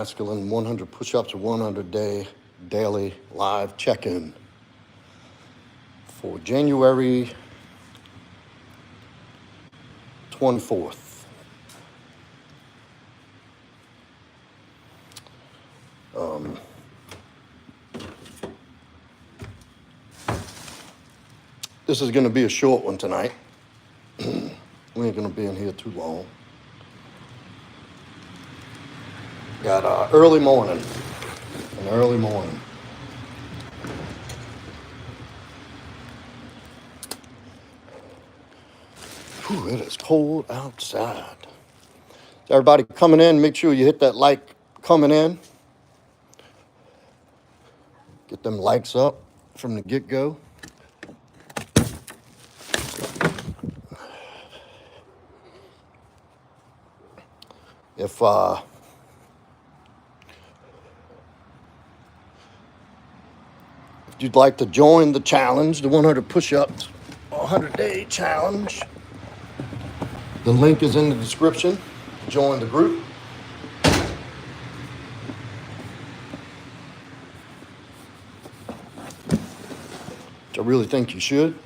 Proudmasculine 100 push-ups, 100-day daily live check-in for January 24th. This is going to be a short one tonight. We ain't going to be in here too long. Got early morning. An early morning. Whew, it is cold outside. Everybody coming in, make sure you hit that like coming in. Get them likes up from the get-go. If you'd like to join the challenge, the 100 push-ups, 100-day challenge, the link is in the description. Join the group. Which I really think you should.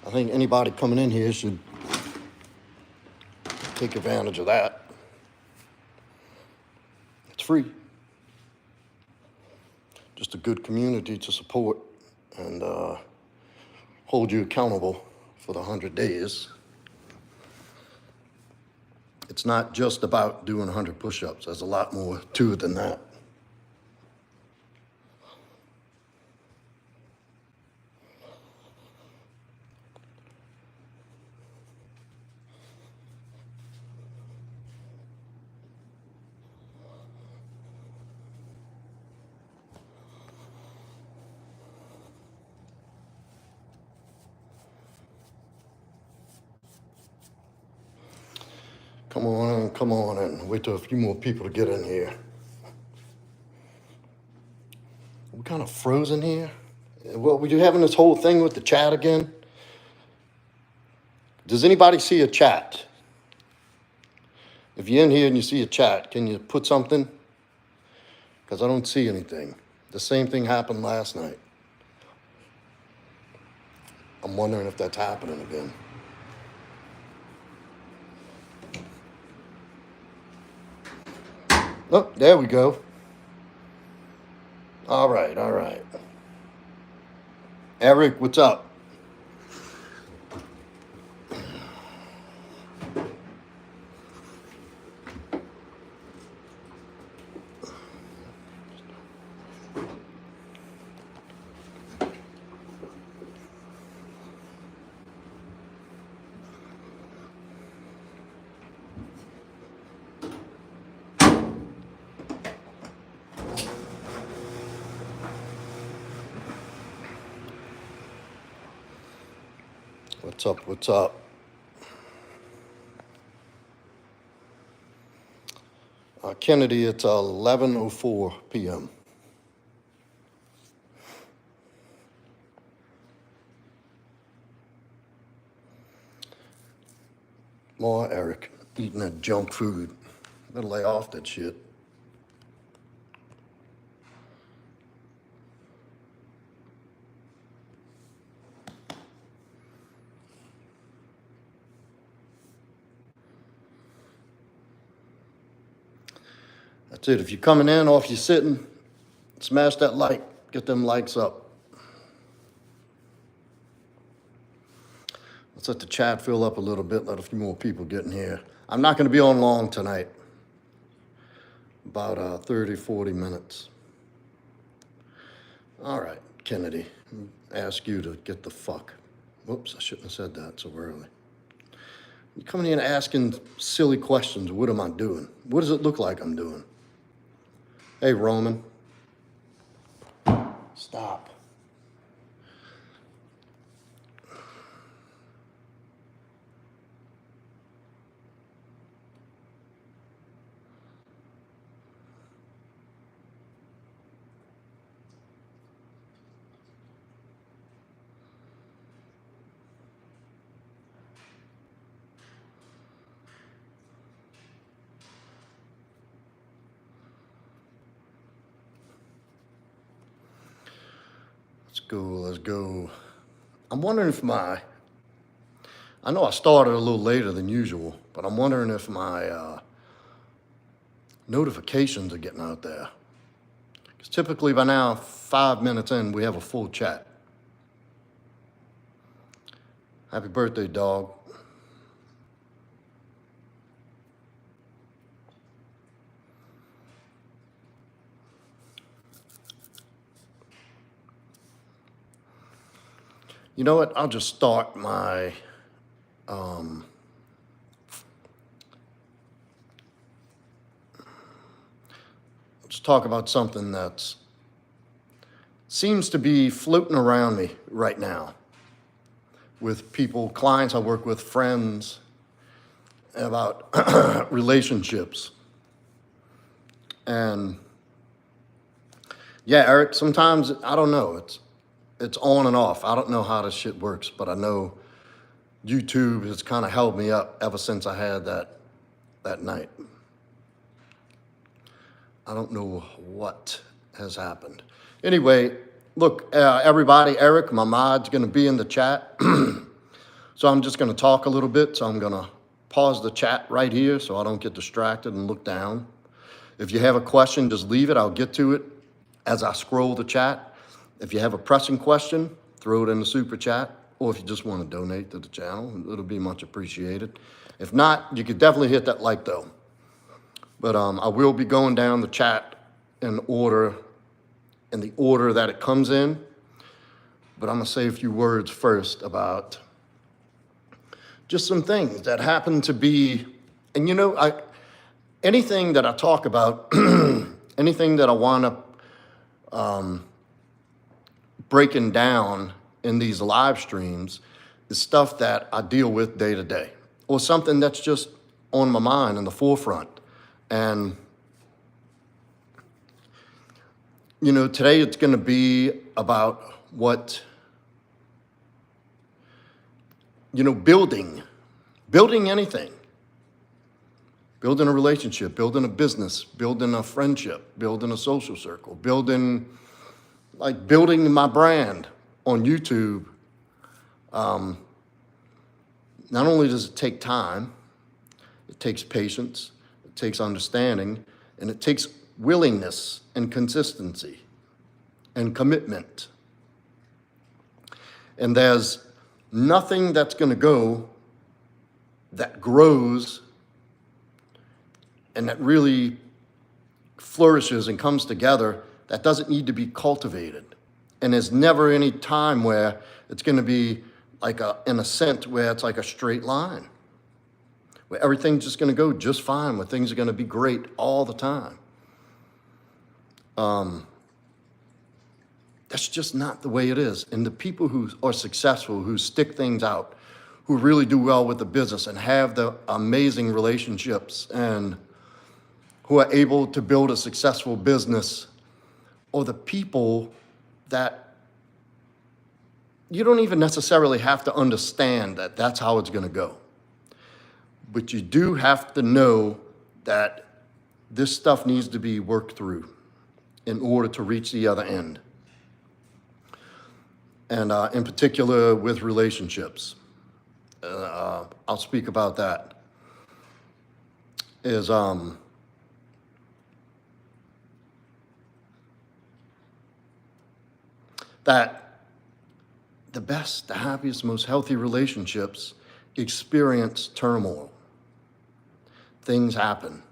I think anybody coming in here should take advantage of that. It's free. Just a good community to support and hold you accountable for the 100 days. It's not just about doing 100 push-ups. There's a lot more to it than that. Come on in. Wait till a few more people to get in here. We're kind of frozen here. Well, were you having this whole thing with the chat again? Does anybody see a chat? If you're in here and you see a chat, can you put something? Because I don't see anything. The same thing happened last night. I'm wondering if that's happening again. Oh, there we go. All right. Eric, what's up? What's up? Kennedy, it's 11:04 p.m. More Eric, eating that junk food. Better lay off that shit. That's it. If you're coming in or if you're sitting, smash that like. Get them likes up. Let's let the chat fill up a little bit. Let a few more people get in here. I'm not going to be on long tonight. About 30, 40 minutes. All right, Kennedy. Ask you to get the fuck. Whoops, I shouldn't have said that so early. You're coming in asking silly questions. What am I doing? What does it look like I'm doing? Hey, Roman. Stop. let's go. I'm wondering if I know I started a little later than usual, but I'm wondering if my notifications are getting out there. Because typically by now, 5 minutes in, we have a full chat. Happy birthday, dog. You know what? I'll just start my let's talk about something that seems to be floating around me right now with people, clients I work with, friends, about relationships. And yeah, Eric, sometimes, I don't know, it's on and off. I don't know how this shit works, but I know YouTube has kind of held me up ever since I had that night. I don't know what has happened. Anyway, look, everybody, Eric, my mod's gonna be in the chat. So I'm just gonna talk a little bit. So I'm gonna pause the chat right here so I don't get distracted and look down. If you have a question, just leave it. I'll get to it as I scroll the chat. If you have a pressing question, throw it in the super chat, or if you just want to donate to the channel, it'll be much appreciated. If not, you could definitely hit that like though. But I will be going down the chat in the order that it comes in. But I'm gonna say a few words first about just some things that happen to be, and you know, anything that I talk about, anything that I wind up breaking down in these live streams is stuff that I deal with day to day, or something that's just on my mind in the forefront. And, you know, today it's going to be about what, you know, building anything, building a relationship, building a business, building a friendship, building a social circle, building my brand on YouTube. Not only does it take time, it takes patience, it takes understanding, and it takes willingness and consistency and commitment. And there's nothing that's going to go that grows and that really flourishes and comes together that doesn't need to be cultivated. And there's never any time where it's going to be like an ascent where it's like a straight line, where everything's just going to go just fine, where things are going to be great all the time. That's just not the way it is. And the people who are successful, who stick things out, who really do well with the business and have the amazing relationships and who are able to build a successful business, or the people that you don't even necessarily have to understand that that's how it's going to go. But you do have to know that this stuff needs to be worked through in order to reach the other end. And in particular with relationships, I'll speak about that, is that the best, the happiest, most healthy relationships experience turmoil. Things happen.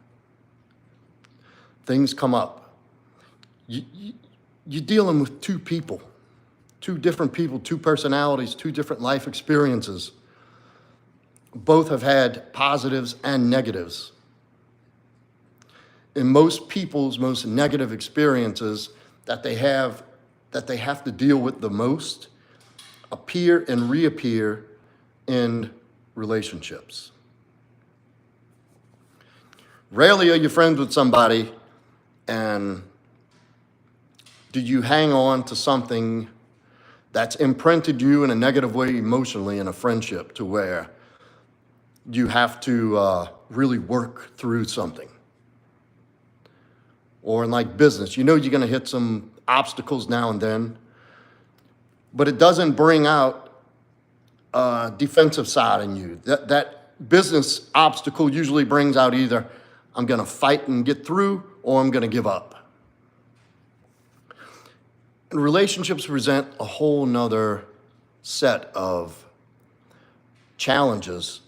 Things come up. You're dealing with two people, two different people, two personalities, two different life experiences. Both have had positives and negatives. In most people's most negative experiences that they have to deal with the most appear and reappear in relationships. Rarely are you friends with somebody and do you hang on to something that's imprinted you in a negative way emotionally in a friendship to where you have to really work through something. Or in like business, you know you're gonna hit some obstacles now and then, but it doesn't bring out a defensive side in you. That business obstacle usually brings out either I'm going to fight and get through, or I'm going to give up. And relationships present a whole nother set of challenges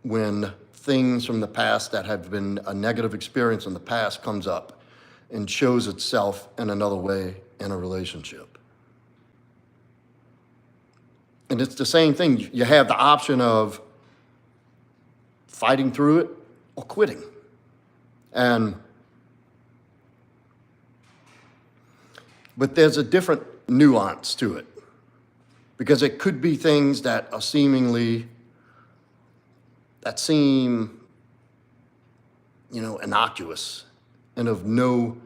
when things from the past that have been a negative experience in the past comes up and shows itself in another way in a relationship. And it's the same thing. You have the option of fighting through it or quitting. But there's a different nuance to it, because it could be things that are that seem, innocuous and of no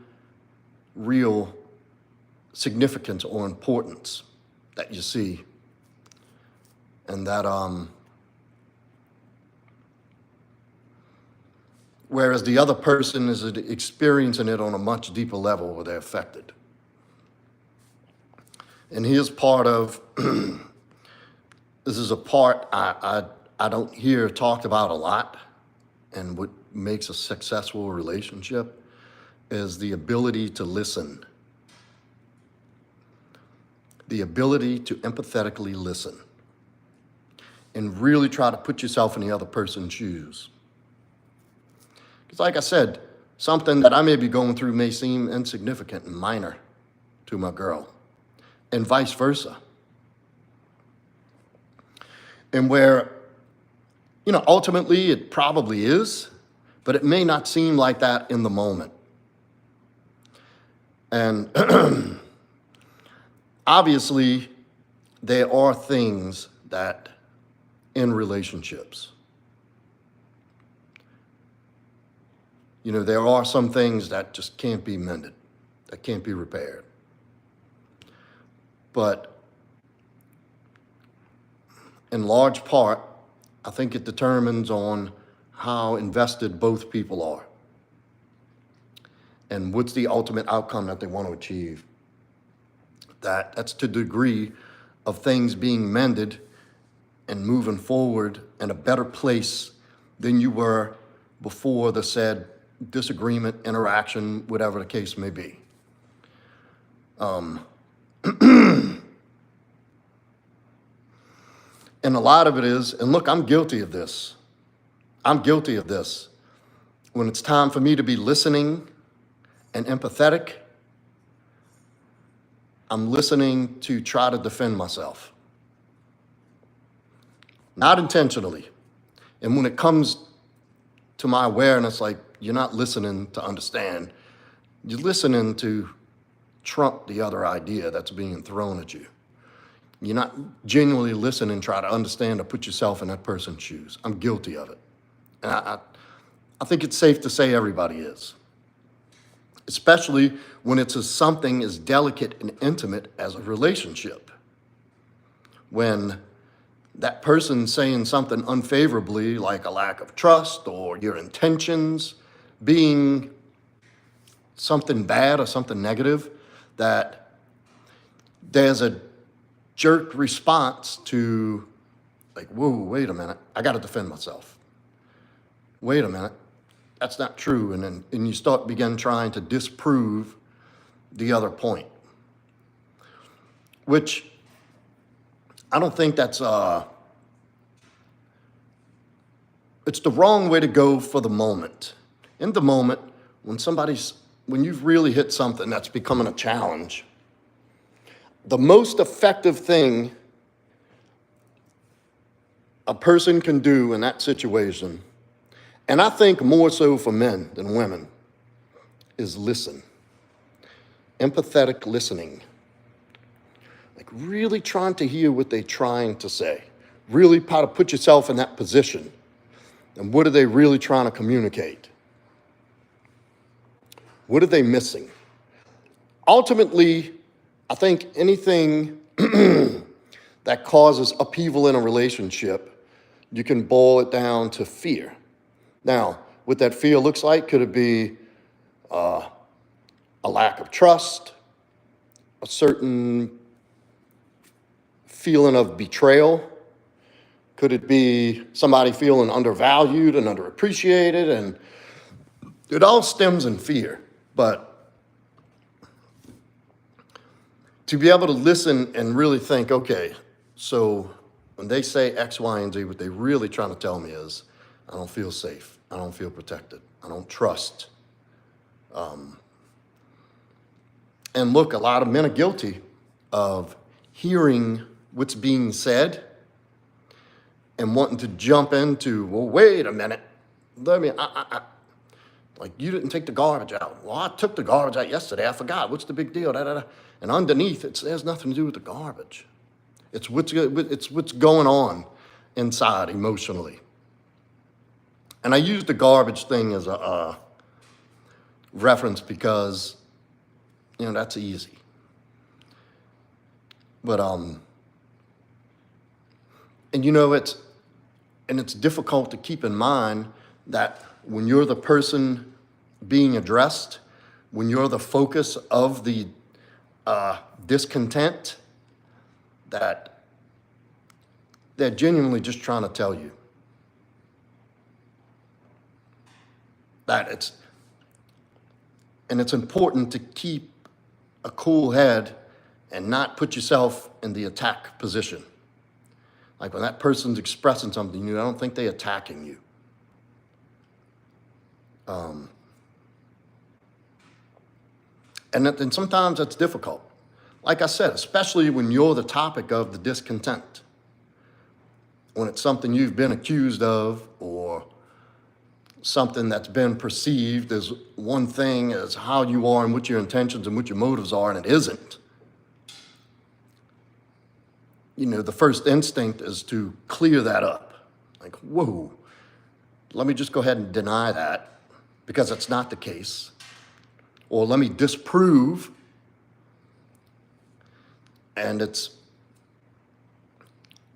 real significance or importance that you see. And that, whereas the other person is experiencing it on a much deeper level where they're affected. And here's part of, this is a part I don't hear talked about a lot, and what makes a successful relationship is the ability to listen. The ability to empathetically listen and really try to put yourself in the other person's shoes. Because like I said, something that I may be going through may seem insignificant and minor to my girl, and vice versa. And where, ultimately it probably is, but it may not seem like that in the moment. And obviously, there are things that in relationships, there are some things that just can't be mended, that can't be repaired. But in large part, I think it determines on how invested both people are and what's the ultimate outcome that they want to achieve. That's to the degree of things being mended and moving forward in a better place than you were before the said disagreement, interaction, whatever the case may be. And a lot of it is, and look, I'm guilty of this. I'm guilty of this. When it's time for me to be listening and empathetic, I'm listening to try to defend myself. Not intentionally. And when it comes to my awareness, like, you're not listening to understand, you're listening to trump the other idea that's being thrown at you. You're not genuinely listening and try to understand or put yourself in that person's shoes. I'm guilty of it. And I think it's safe to say everybody is. Especially when it's something as delicate and intimate as a relationship. When that person's saying something unfavorably, like a lack of trust or your intentions being something bad or something negative, that there's a jerk response to, like, whoa, wait a minute, I got to defend myself. Wait a minute, that's not true. And you begin trying to disprove the other point, which I don't think that's, it's the wrong way to go for the moment. In the moment, when you've really hit something that's becoming a challenge, the most effective thing a person can do in that situation, and I think more so for men than women, is listen. Empathetic listening. Like really trying to hear what they're trying to say. Really try to put yourself in that position. And what are they really trying to communicate? What are they missing? Ultimately, I think anything that causes upheaval in a relationship, you can boil it down to fear. Now, what that fear looks like, could it be a lack of trust, a certain feeling of betrayal? Could it be somebody feeling undervalued and underappreciated? And it all stems in fear. But to be able to listen and really think, okay, so when they say X, Y, and Z, what they're really trying to tell me is, I don't feel safe. I don't feel protected. I don't trust. And look, a lot of men are guilty of hearing what's being said and wanting to jump into, well, wait a minute. Let me, like, you didn't take the garbage out. Well, I took the garbage out yesterday. I forgot. What's the big deal? Da, da, da. And underneath, it has nothing to do with the garbage. It's what's going on inside emotionally. And I use the garbage thing as a reference because, you know, that's easy. But, and you know, it's difficult to keep in mind that when you're the person being addressed, when you're the focus of the discontent, that they're genuinely just trying to tell you that it's important to keep a cool head and not put yourself in the attack position. Like when that person's expressing something, I don't think they're attacking you. And sometimes that's difficult. Like I said, especially when you're the topic of the discontent. When it's something you've been accused of or something that's been perceived as one thing as how you are and what your intentions and what your motives are, and it isn't. You know, the first instinct is to clear that up. Like, whoa, let me just go ahead and deny that because it's not the case. Or let me disprove. And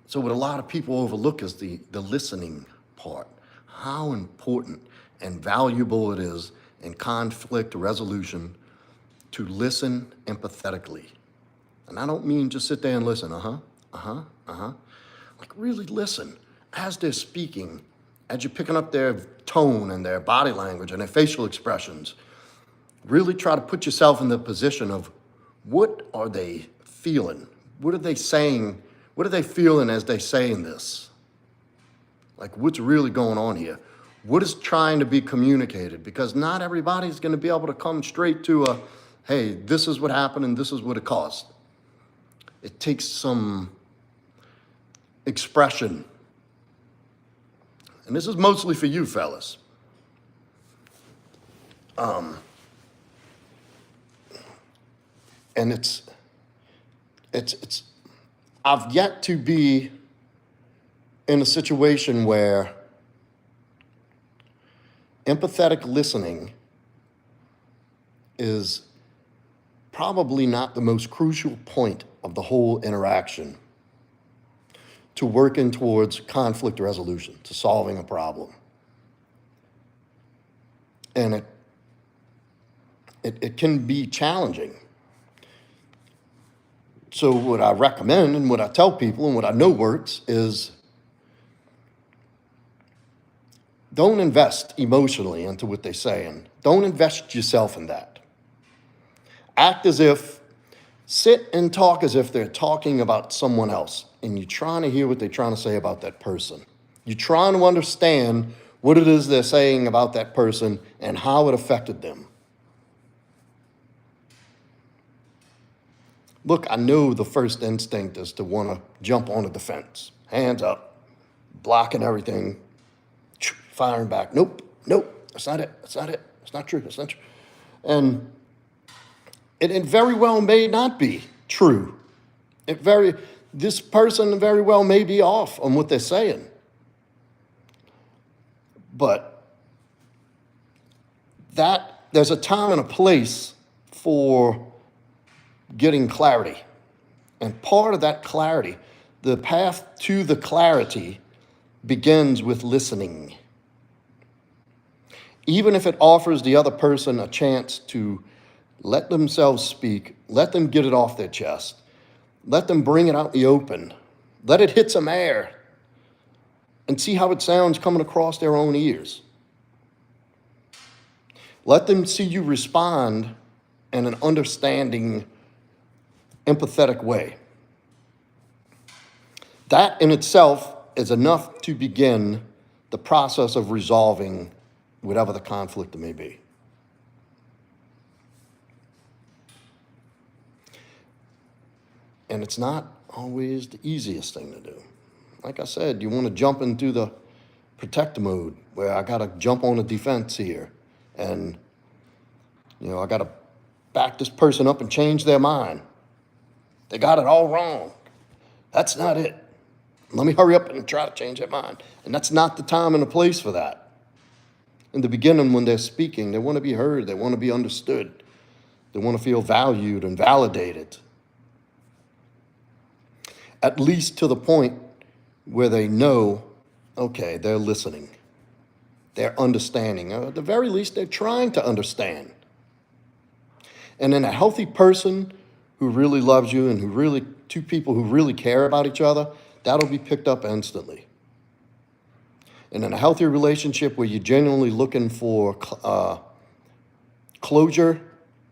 so what a lot of people overlook is the listening part. How important and valuable it is in conflict resolution to listen empathetically. And I don't mean just sit there and listen, Like really listen as they're speaking, as you're picking up their tone and their body language and their facial expressions. Really try to put yourself in the position of what are they feeling? What are they saying? What are they feeling as they're saying this? Like what's really going on here? What is trying to be communicated? Because not everybody's going to be able to come straight to a, hey, this is what happened and this is what it caused. It takes some expression. And this is mostly for you fellas. And it's I've yet to be in a situation where empathetic listening is probably not the most crucial point of the whole interaction to working towards conflict resolution, to solving a problem. And it can be challenging. So what I recommend and what I tell people and what I know works is don't invest emotionally into what they're saying. Don't invest yourself in that. Sit and talk as if they're talking about someone else and you're trying to hear what they're trying to say about that person. You're trying to understand what it is they're saying about that person and how it affected them. Look, I know the first instinct is to want to jump on the defense. Hands up, blocking everything, firing back. Nope, that's not it. That's not true. And it very well may not be true. This person very well may be off on what they're saying. But there's a time and a place for getting clarity. And part of that clarity, the path to the clarity begins with listening. Even if it offers the other person a chance to let themselves speak, let them get it off their chest, let them bring it out in the open, Let it hit some air and see how it sounds coming across their own ears. Let them see you respond in an understanding, empathetic way. That in itself is enough to begin the process of resolving whatever the conflict may be. And it's not always the easiest thing to do. Like I said, you want to jump into the protect mode where I got to jump on the defense here. And, I got to back this person up and change their mind. They got it all wrong. That's not it. Let me hurry up and try to change their mind. And that's not the time and the place for that. In the beginning, when they're speaking, they want to be heard. They want to be understood. They want to feel valued and validated. At least to the point where they know, okay, they're listening. They're understanding. Or at the very least, they're trying to understand. And in a healthy person who really loves you and two people who really care about each other, that'll be picked up instantly. And in a healthy relationship where you're genuinely looking for closure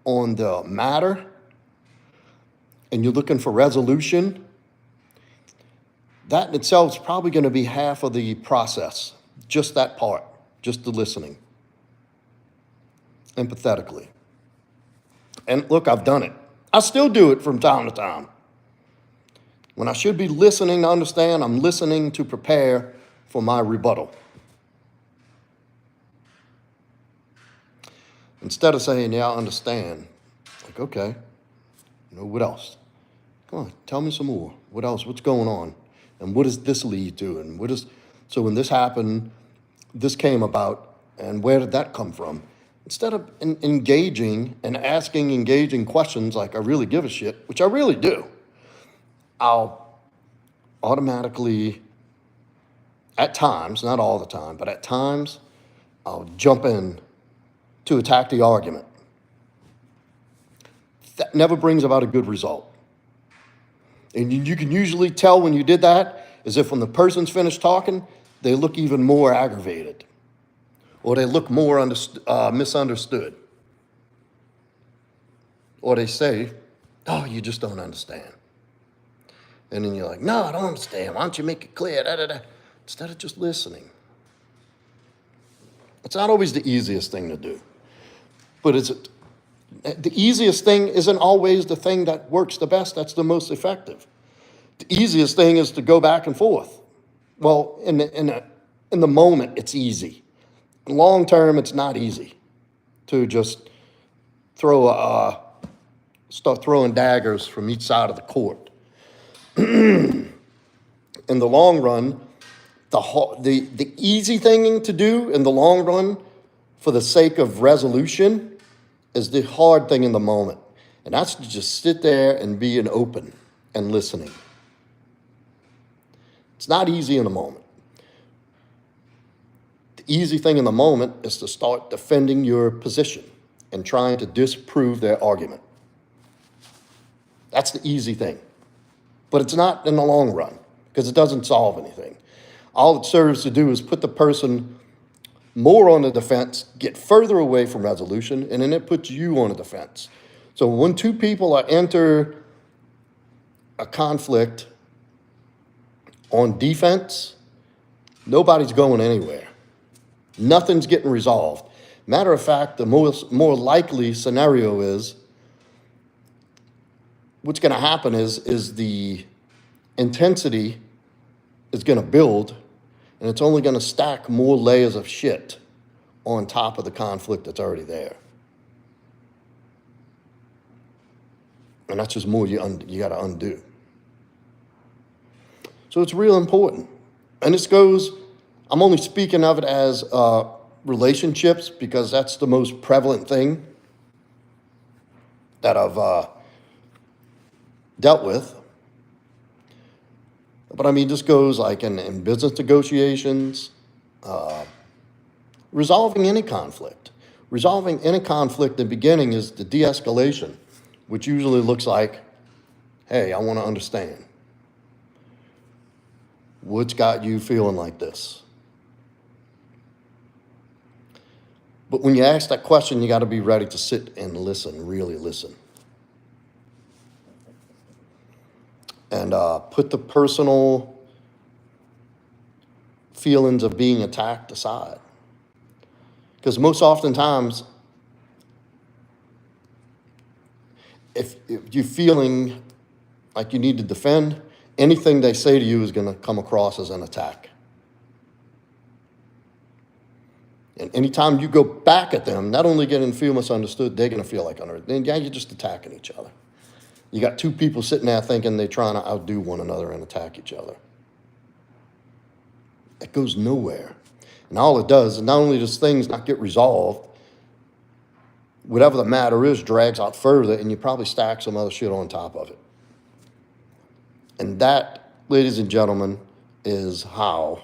on the matter and you're looking for resolution, that in itself is probably going to be half of the process. Just that part, just the listening, empathetically. And look, I've done it. I still do it from time to time. When I should be listening to understand, I'm listening to prepare for my rebuttal. Instead of saying, yeah, I understand. Like, okay, what else? Come on, tell me some more. What else? What's going on? And what does this lead to? And so when this happened, this came about, and where did that come from? Instead of engaging and asking engaging questions like I really give a shit, which I really do, I'll automatically, at times, not all the time, but at times, I'll jump in to attack the argument. That never brings about a good result. And you can usually tell when you did that is if when the person's finished talking, they look even more aggravated. Or they look more misunderstood. Or they say, oh, you just don't understand. And then you're like, no, I don't understand. Why don't you make it clear? Da, da, da. Instead of just listening. It's not always the easiest thing to do. But the easiest thing isn't always the thing that works the best. That's the most effective. The easiest thing is to go back and forth. Well, in the moment, it's easy. Long term, it's not easy to just start throwing daggers from each side of the court. In the long run, the easy thing to do in the long run for the sake of resolution is the hard thing in the moment. And that's to just sit there and be open and listening. It's not easy in the moment. The easy thing in the moment is to start defending your position and trying to disprove their argument. That's the easy thing. But it's not in the long run because it doesn't solve anything. All it serves to do is put the person more on the defense, get further away from resolution, and then it puts you on the defense. So when two people enter a conflict on defense, nobody's going anywhere. Nothing's getting resolved. Matter of fact, the more likely scenario is what's going to happen is the intensity is going to build, and it's only going to stack more layers of shit on top of the conflict that's already there. And that's just more you got to undo. So it's real important. And this goes, I'm only speaking of it as relationships because that's the most prevalent thing that I've dealt with. But I mean, this goes like in business negotiations, resolving any conflict. Resolving any conflict in the beginning is the de-escalation, which usually looks like, hey, I want to understand. What's got you feeling like this? But when you ask that question, you got to be ready to sit and listen, really listen. And put the personal feelings of being attacked aside. Because most oftentimes, if you're feeling like you need to defend, anything they say to you is going to come across as an attack. And anytime you go back at them, not only going to feel misunderstood, they're going to feel like then yeah, you're just attacking each other. You got two people sitting there thinking they're trying to outdo one another and attack each other. It goes nowhere. And all it does is not only does things not get resolved, whatever the matter is drags out further, and you probably stack some other shit on top of it. And that, ladies and gentlemen, is how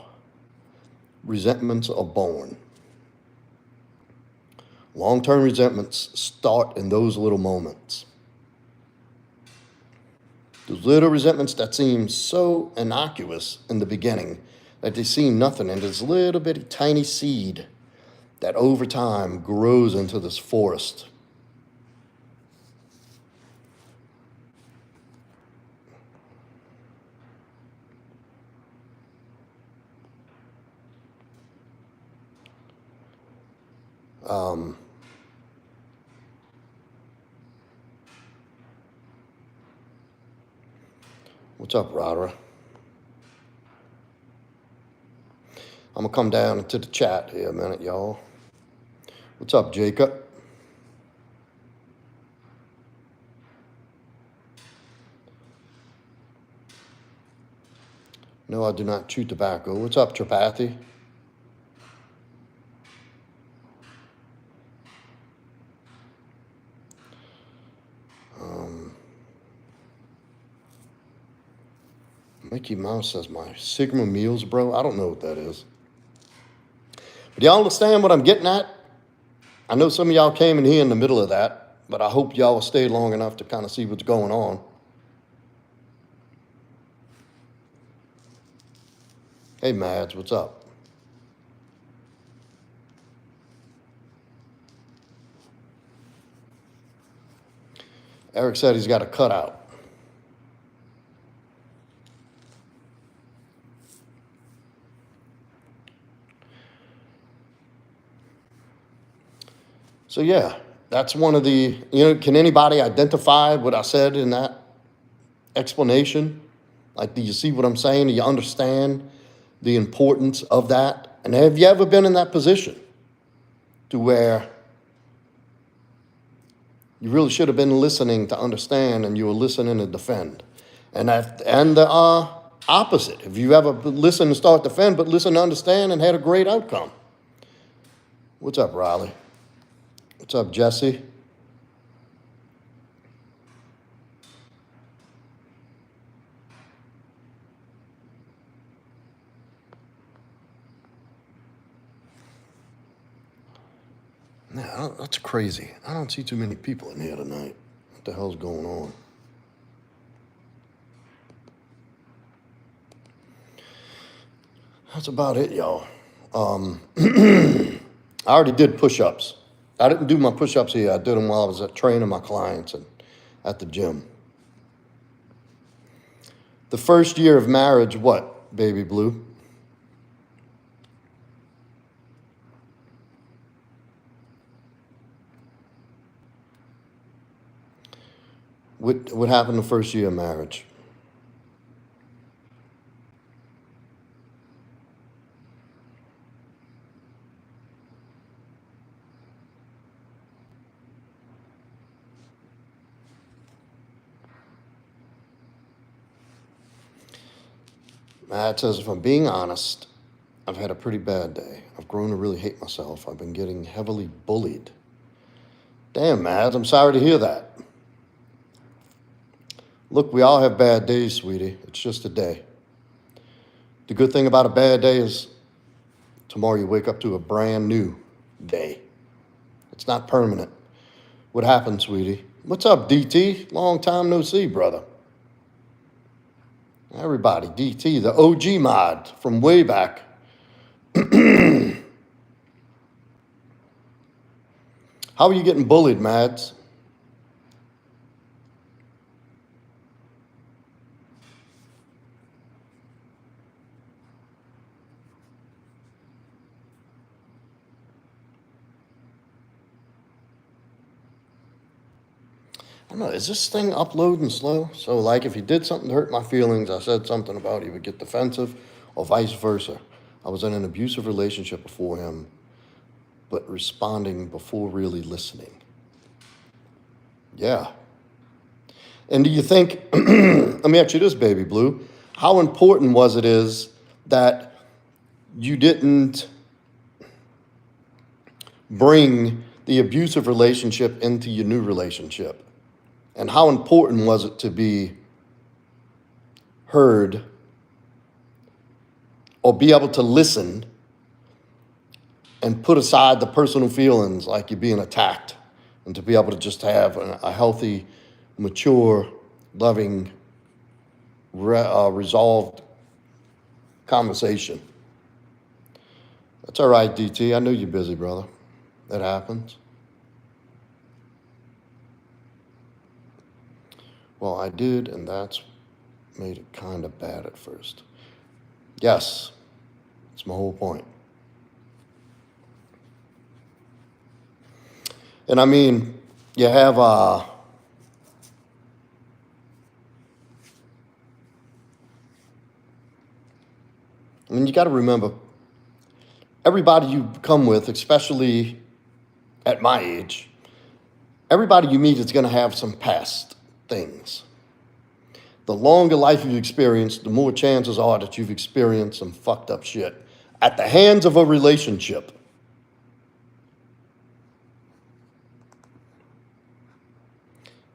resentments are born. Long-term resentments start in those little moments. Those little resentments that seem so innocuous in the beginning that they seem nothing, and this little bitty tiny seed that over time grows into this forest. What's up, Rodra? I'm going to come down into the chat here a minute, y'all. What's up, Jacob? No, I do not chew tobacco. What's up, Tripathi? Mickey Mouse says, my Sigma meals, bro. I don't know what that is. But y'all understand what I'm getting at? I know some of y'all came in here in the middle of that, but I hope y'all will stay long enough to kind of see what's going on. Hey, Mads, what's up? Eric said he's got a cutout. So yeah, that's one of the, can anybody identify what I said in that explanation? Like, do you see what I'm saying? Do you understand the importance of that? And have you ever been in that position to where you really should have been listening to understand and you were listening to defend? And the opposite. If you ever listen to start defend, but listen to understand and had a great outcome. What's up, Riley? What's up, Jesse? Yeah, that's crazy. I don't see too many people in here tonight. What the hell's going on? That's about it, y'all. I already did push-ups. I didn't do my push-ups here. I did them while I was training my clients and at the gym. The first year of marriage, what, baby blue? What happened the first year of marriage? Matt says, if I'm being honest, I've had a pretty bad day. I've grown to really hate myself. I've been getting heavily bullied. Damn, Matt, I'm sorry to hear that. Look, we all have bad days, sweetie. It's just a day. The good thing about a bad day is tomorrow you wake up to a brand new day. It's not permanent. What happened, sweetie? What's up, DT? Long time no see, brother. Everybody, DT, the OG mod from way back. How are you getting bullied, Mads? I don't know, is this thing uploading slow? So, like, if he did something to hurt my feelings, I said something about he would get defensive, or vice versa. I was in an abusive relationship before him, but responding before really listening. Yeah. And do you think, let me ask you this, Baby Blue, how important was it is that you didn't bring the abusive relationship into your new relationship? And how important was it to be heard or be able to listen and put aside the personal feelings like you're being attacked, and to be able to just have a healthy, mature, loving, resolved conversation? That's all right, DT. I know you're busy, brother. That happens. Well, I did, and that's made it kind of bad at first. Yes, that's my whole point. And I mean, you have, I mean, you got to remember, everybody you come with, especially at my age, everybody you meet is going to have some past things. The longer life you've experienced, the more chances are that you've experienced some fucked up shit at the hands of a relationship.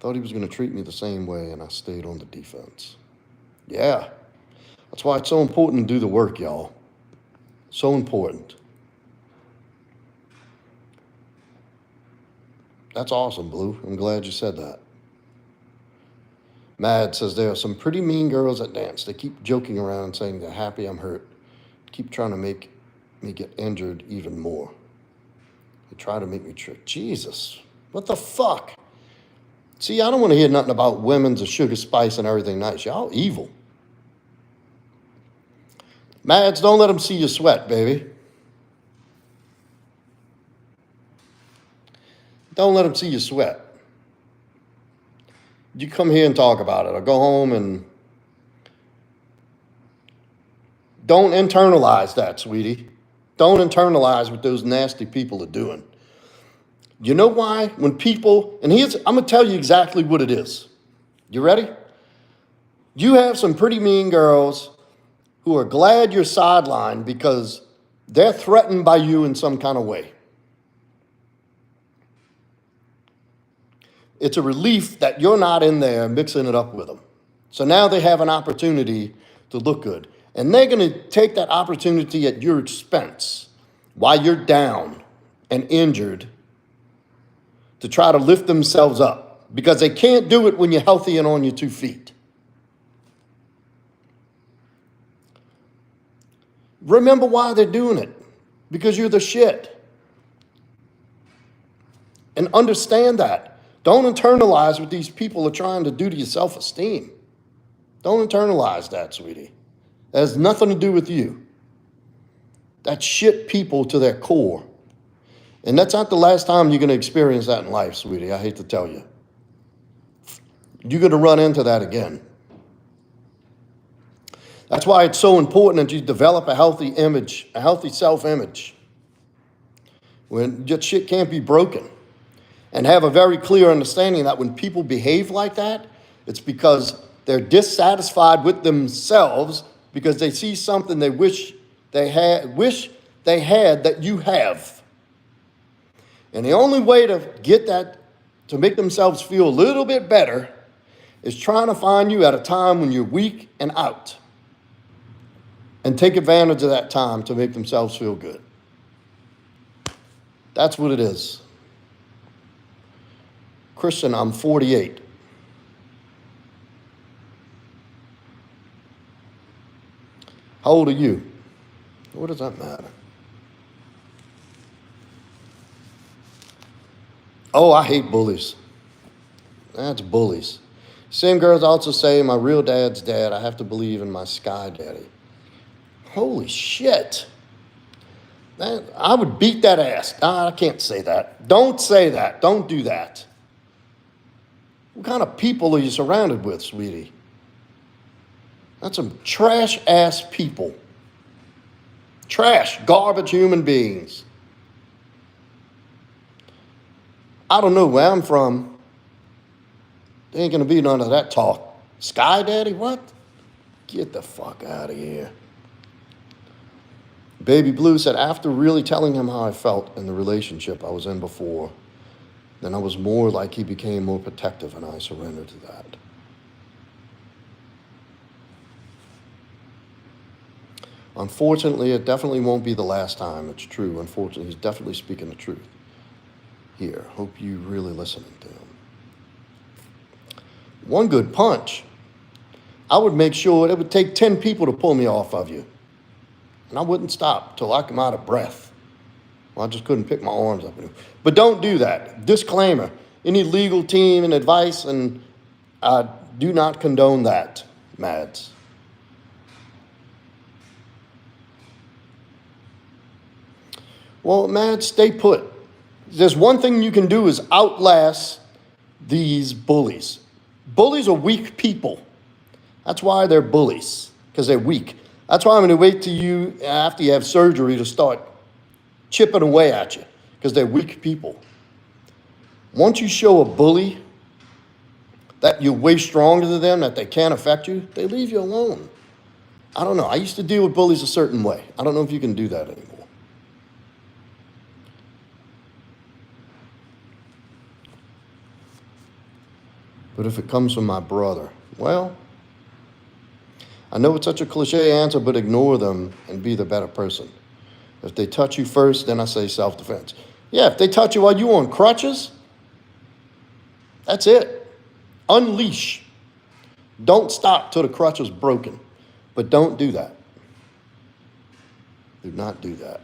Thought he was going to treat me the same way, and I stayed on the defense. Yeah. That's why it's so important to do the work, y'all. So important. That's awesome, Blue. I'm glad you said that. Mad says there are some pretty mean girls at dance. They keep joking around saying they're happy I'm hurt. Keep trying to make me get injured even more. They try to make me trick. Jesus, what the fuck? See, I don't want to hear nothing about women's or sugar spice and everything nice. Y'all evil. Mads, don't let them see you sweat, baby. Don't let them see you sweat. You come here and talk about it, or go home and don't internalize that, sweetie. Don't internalize what those nasty people are doing. You know why? When people, and I'm going to tell you exactly what it is. You ready? You have some pretty mean girls who are glad you're sidelined because they're threatened by you in some kind of way. It's a relief that you're not in there mixing it up with them. So now they have an opportunity to look good. And they're going to take that opportunity at your expense while you're down and injured to try to lift themselves up, because they can't do it when you're healthy and on your 2 feet. Remember why they're doing it. Because you're the shit. And understand that. Don't internalize what these people are trying to do to your self-esteem. Don't internalize that, sweetie. That has nothing to do with you. That's shit people to their core. And that's not the last time you're going to experience that in life, sweetie. I hate to tell you. You're going to run into that again. That's why it's so important that you develop a healthy image, a healthy self-image. When your shit can't be broken. And have a very clear understanding that when people behave like that, it's because they're dissatisfied with themselves because they see something they wish they had that you have. And the only way to get that, to make themselves feel a little bit better, is trying to find you at a time when you're weak and out. And take advantage of that time to make themselves feel good. That's what it is. Christian, I'm 48. How old are you? What does that matter? Oh, I hate bullies. That's bullies. Same girls also say my real dad's dad. I have to believe in my sky daddy. Holy shit. Man, I would beat that ass. I can't say that. Don't say that. Don't do that. What kind of people are you surrounded with, sweetie? That's some trash ass people. Trash, garbage human beings. I don't know where I'm from. There ain't gonna be none of that talk. Sky daddy, what? Get the fuck out of here. Baby Blue said, after really telling him how I felt in the relationship I was in before, then I was more like he became more protective and I surrendered to that. Unfortunately, it definitely won't be the last time. It's true. Unfortunately, he's definitely speaking the truth. Here, hope you really listening to him. One good punch, I would make sure it would take 10 people to pull me off of you. And I wouldn't stop till I come out of breath. Well, I just couldn't pick my arms up. But don't do that. Disclaimer, any legal team and advice, and I do not condone that, Mads. Well, Mads, stay put. There's one thing you can do is outlast these bullies. Bullies are weak people. That's why they're bullies, because they're weak. That's why I'm going to wait till you, after you have surgery, to start chipping away at you, because they're weak people. Once you show a bully that you're way stronger than them, that they can't affect you, they leave you alone. I don't know. I used to deal with bullies a certain way. I don't know if you can do that anymore. But if it comes from my brother, well, I know it's such a cliche answer, but ignore them and be the better person. If they touch you first, then I say self-defense. Yeah, if they touch you while you're on crutches, that's it. Unleash. Don't stop till the crutch is broken. But don't do that. Do not do that.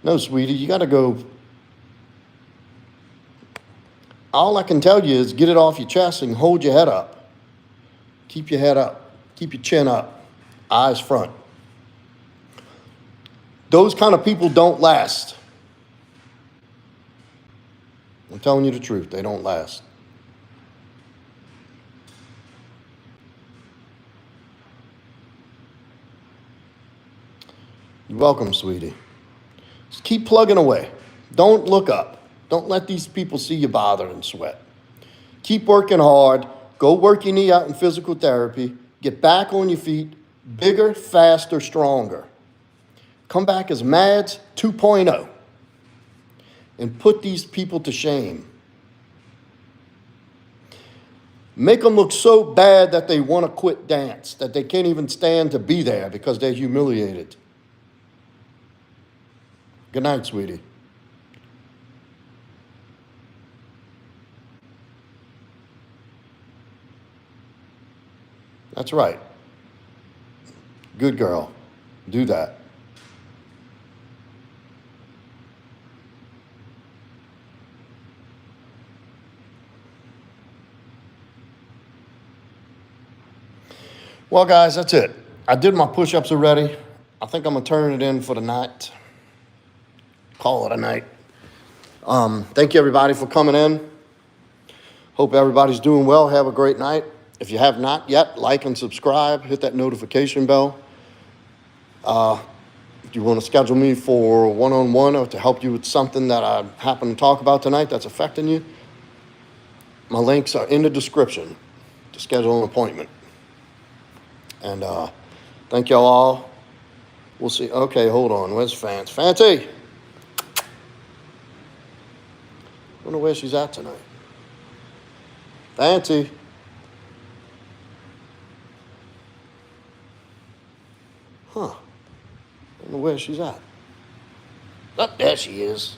No, sweetie, you got to go. All I can tell you is get it off your chest and hold your head up. Keep your head up. Keep your chin up. Eyes front. Those kind of people don't last. I'm telling you the truth. They don't last. You're welcome, sweetie. Just keep plugging away. Don't look up. Don't let these people see you bother and sweat. Keep working hard. Go work your knee out in physical therapy. Get back on your feet. Bigger, faster, stronger. Come back as Mads 2.0. And put these people to shame. Make them look so bad that they want to quit dance, that they can't even stand to be there because they're humiliated. Good night, sweetie. That's right. Good girl. Do that. Well, guys, that's it. I did my push-ups already. I think I'm going to turn it in for the night. Call it a night. Thank you, everybody, for coming in. Hope everybody's doing well. Have a great night. If you have not yet, like and subscribe. Hit that notification bell. If you want to schedule me for one-on-one or to help you with something that I happen to talk about tonight that's affecting you, my links are in the description to schedule an appointment. And thank y'all all. We'll see. Okay, hold on. Where's Fancy? Fancy! I wonder where she's at tonight. Fancy! Huh. I don't know where she's at. Oh, there she is.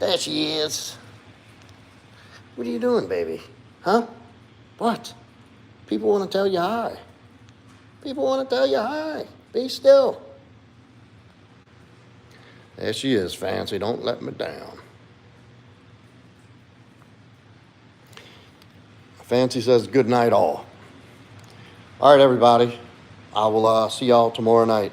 There she is. What are you doing, baby? Huh? What? People want to tell you hi. People want to tell you hi. Be still. There she is, Fancy. Don't let me down. Fancy says good night all. All right, everybody. I will see y'all tomorrow night.